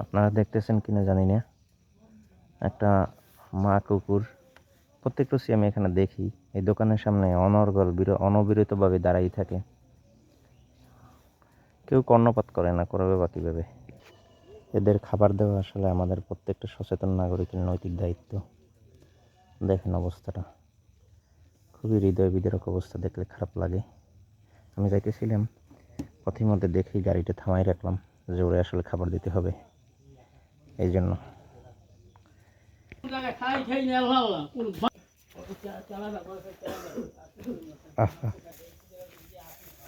আপনারা দেখতেছেন কিনা জানি না, একটা মা কুকুর প্রত্যেক রোজই আমি এখানে দেখি এই দোকানের সামনে অনবিরতভাবে দাঁড়াই থাকে। কেউ কর্ণপাত করে না, করবে বা কীভাবে। এদের খাবার দেওয়া আসলে আমাদের প্রত্যেকটা সচেতন নাগরিকের নৈতিক দায়িত্ব। দেখেন অবস্থাটা, খুবই হৃদয় বিদারক অবস্থা, দেখলে খারাপ লাগে। আমি যাইতেছিলাম, পথের মধ্যে দেখি গাড়িটা থামাই রাখলাম যে ওরে আসলে খাবার দিতে হবে, এই জন্য।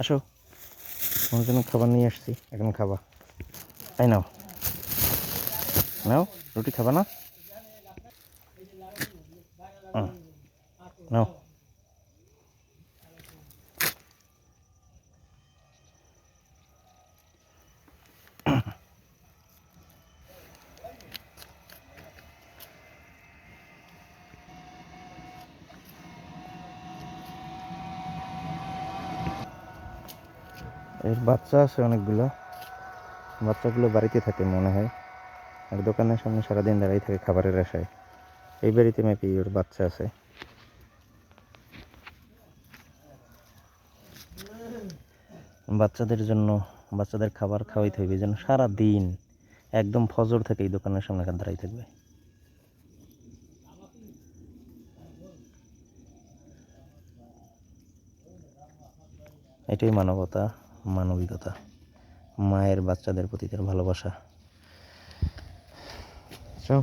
আসো, তোমার জন্য খাবার নিয়ে আসছি, এখন খাবা। তাই নাও, নাও, রুটি খাবা না? নাও। এর বাচ্চা আছে অনেকগুলো, বাচ্চাগুলো বাড়িতে থাকে মনে হয়, আর দোকানের সামনে সারাদিন দাঁড়াই থাকে খাবারের আশায়। এই বাড়িতে মেপি ওর বাচ্চা আছে। বাচ্চাদের জন্য, বাচ্চাদের খাবার খাওয়াইতে হইবে যেন সারাদিন একদম ফজর থেকে এই দোকানের সামনে দাঁড়াই থাকবে। এটাই মানবতা, মানবিকতা, মায়ের বাচ্চাদের প্রতি তার ভালোবাসা। চল।